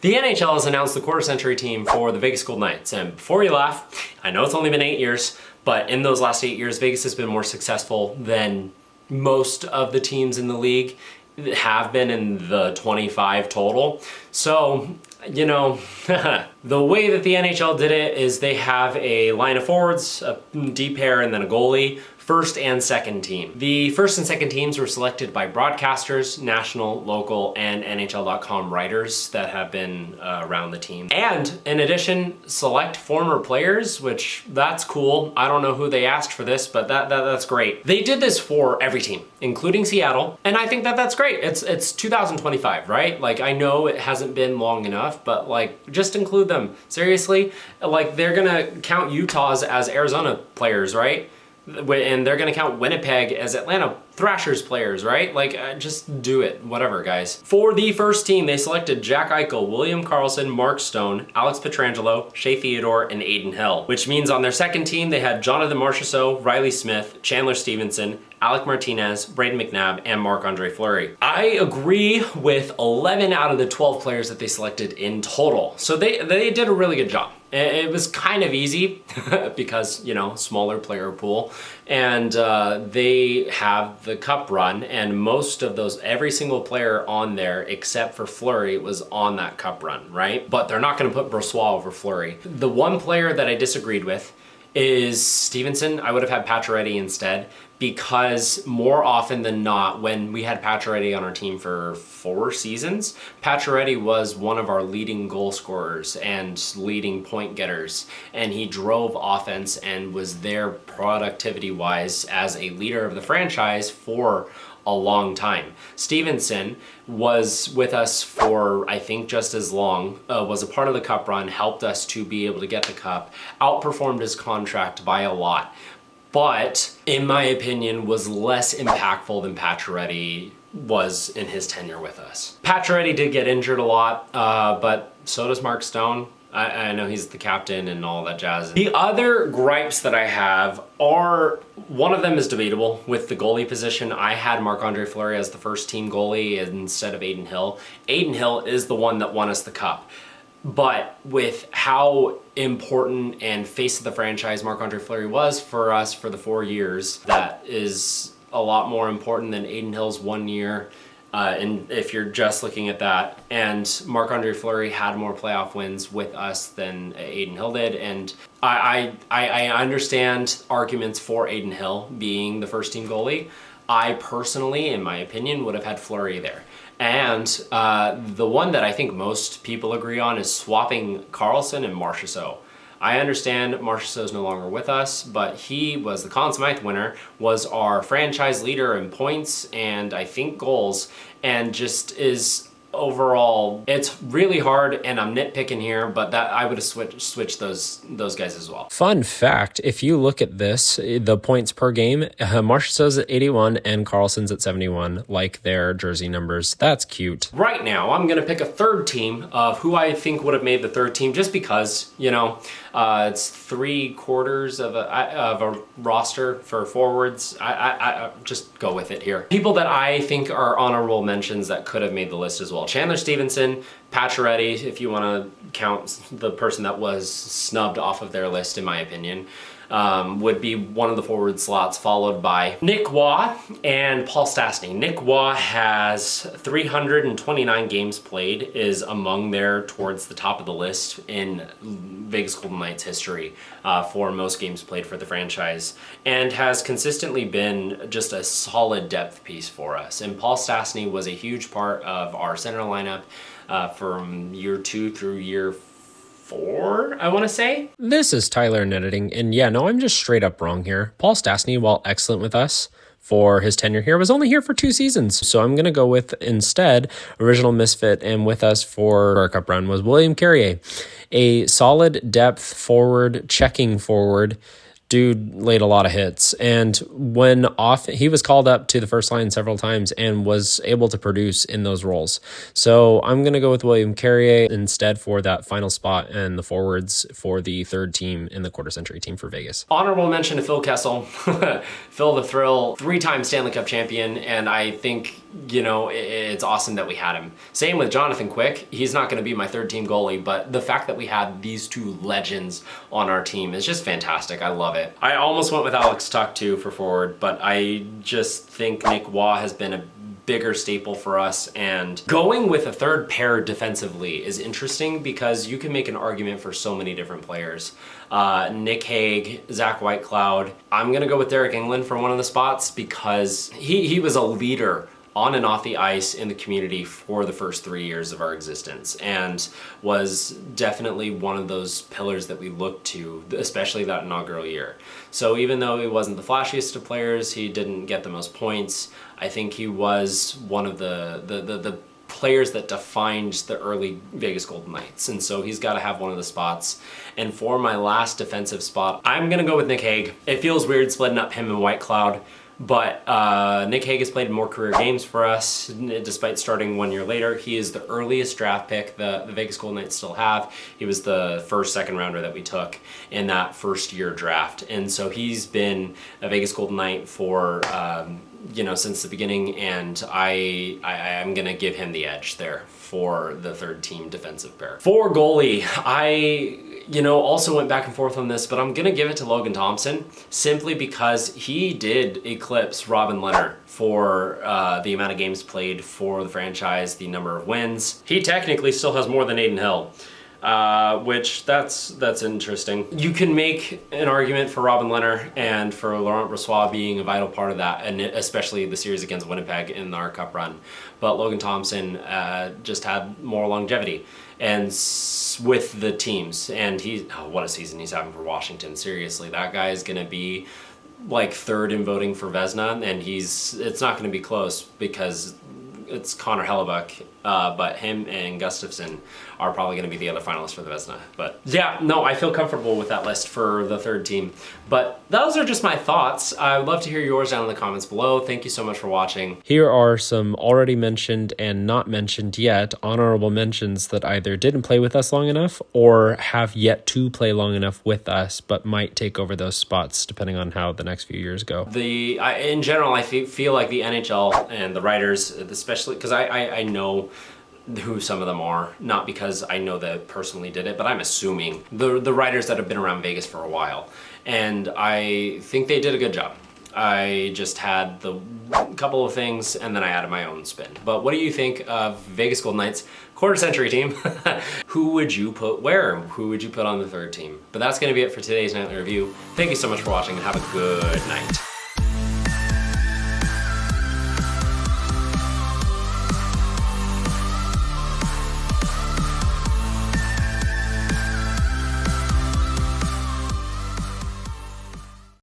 The NHL has announced the quarter century team for the Vegas Golden Knights, and before you laugh, I know it's only been 8 years, but in those last 8 years, Vegas has been more successful than most of the teams in the league have been in the 25 total. So, you know, the way that the NHL did it is they have a line of forwards, a D pair, and then a goalie. First and second team. The first and second teams were selected by broadcasters, national, local, and NHL.com writers that have been around the team. And in addition, select former players, which that's cool. I don't know who they asked for this, but that's great. They did this for every team, including Seattle, and I think that that's great. It's 2025, right? Like, I know it hasn't been long enough, but like, just include them. Seriously, like, they're gonna count Utah's as Arizona players, right? And they're gonna count Winnipeg as Atlanta Thrashers players, right? Like, just do it, whatever, guys. For the first team, they selected Jack Eichel, William Karlsson, Mark Stone, Alex Pietrangelo, Shea Theodore, and Adin Hill. Which means on their second team, they had Jonathan Marchessault, Riley Smith, Chandler Stevenson, Alec Martinez, Braden McNabb, and Marc-Andre Fleury. I agree with 11 out of the 12 players that they selected in total. So they did a really good job. It was kind of easy because, you know, smaller player pool, and they have the cup run, and most of those, every single player on there except for Fleury was on that cup run, right? But they're not gonna put Brossoit over Fleury. The one player that I disagreed with is Stevenson. I would have had Pacioretty instead, because more often than not, when we had Pacioretty on our team for 4 seasons, Pacioretty was one of our leading goal scorers and leading point getters, and he drove offense and was there productivity-wise as a leader of the franchise for a long time. Stevenson was with us for, I think, just as long, was a part of the cup run, helped us to be able to get the cup, outperformed his contract by a lot, but in my opinion was less impactful than Pacioretty was in his tenure with us. Pacioretty did get injured a lot, but so does Mark Stone. I know he's the captain and all that jazz. The other gripes that I have are, one of them is debatable with the goalie position. I had Marc-Andre Fleury as the first team goalie instead of Adin Hill. Adin Hill is the one that won us the cup. But with how important and face of the franchise Marc-Andre Fleury was for us for the 4 years, that is a lot more important than Adin Hill's 1 year. And if you're just looking at that, and Marc-Andre Fleury had more playoff wins with us than Adin Hill did, and I understand arguments for Adin Hill being the first team goalie. I personally, in my opinion, would have had Fleury there. And the one that I think most people agree on is swapping Karlsson and Marchessault. I understand Marchessault's no longer with us, but he was the Conn Smythe winner, was our franchise leader in points and I think goals, and just is overall, it's really hard, and I'm nitpicking here, but that I would have switched those guys as well. Fun fact, if you look at this, the points per game, Marchessault's at 81 and Karlsson's at 71, like their jersey numbers. That's cute. Right now, I'm going to pick a third team of who I think would have made the third team, just because, you know, it's 3/4 of a roster for forwards. I just go with it here. People that I think are honorable mentions that could have made the list as well. Chandler Stevenson, Pacioretty, if you want to count the person that was snubbed off of their list, in my opinion, would be one of the forward slots, followed by Nick Waugh and Paul Stastny. Nick Waugh has 329 games played, is among there towards the top of the list in Vegas Golden Knights history for most games played for the franchise, and has consistently been just a solid depth piece for us. And Paul Stastny was a huge part of our center lineup from year 2 through year 4, I want to say. This is Tyler in editing, and yeah, no, I'm just straight up wrong here. Paul Stastny, while excellent with us for his tenure here, was only here for 2 seasons. So I'm going to go with, instead, original misfit, and with us for our cup run was William Carrier. A solid depth forward, checking forward. Dude laid a lot of hits, and when off, he was called up to the first line several times and was able to produce in those roles. So I'm going to go with William Carrier instead for that final spot and the forwards for the third team in the quarter century team for Vegas. Honorable mention to Phil Kessel. Phil the Thrill, 3-time Stanley Cup champion, and I think you know, it's awesome that we had him. Same with Jonathan Quick. He's not going to be my third team goalie, but the fact that we had these two legends on our team is just fantastic. I love it. I almost went with Alex Tuch too for forward, but I just think Nick Waugh has been a bigger staple for us, and going with a third pair defensively is interesting because you can make an argument for so many different players. Nick Hague, Zach Whitecloud. I'm gonna go with Derek England for one of the spots because he was a leader on and off the ice in the community for the first 3 years of our existence, and was definitely one of those pillars that we looked to, especially that inaugural year. So even though he wasn't the flashiest of players, he didn't get the most points, I think he was one of the players that defined the early Vegas Golden Knights, and so he's got to have one of the spots. And for my last defensive spot, I'm gonna go with Nick Hague. It feels weird splitting up him and Whitecloud, but Nick Hague has played more career games for us, despite starting 1 year later. He is the earliest draft pick the Vegas Golden Knights still have. He was the first second rounder that we took in that first year draft. And so he's been a Vegas Golden Knight for, you know, since the beginning, and I'm gonna give him the edge there for the third team defensive pair. For goalie, I also went back and forth on this, but I'm gonna give it to Logan Thompson simply because he did eclipse Robin Lehner for the amount of games played for the franchise, the number of wins. He technically still has more than Adin Hill, which that's interesting. You can make an argument for Robin Lehner and for Laurent Brossoit being a vital part of that, and especially the series against Winnipeg in our cup run. But Logan Thompson just had more longevity and with the teams, and what a season he's having for Washington. Seriously, that guy is gonna be like third in voting for Vezina, and it's not gonna be close because it's Connor Hellebuck, but him and Gustafson are probably going to be the other finalists for the Vezina. But yeah, no, I feel comfortable with that list for the third team. But those are just my thoughts. I would love to hear yours down in the comments below. Thank you so much for watching. Here are some already mentioned and not mentioned yet honorable mentions that either didn't play with us long enough or have yet to play long enough with us, but might take over those spots depending on how the next few years go. In general, I feel like the NHL and the writers, especially because I know who some of them are, not because I know that personally did it, but I'm assuming the writers that have been around Vegas for a while, and I think they did a good job. I just had the couple of things and then I added my own spin. But what do you think of Vegas Golden Knights quarter century team? Who would you put where? Who would you put on the third team? But that's going to be it for today's nightly review. Thank you so much for watching and have a good night.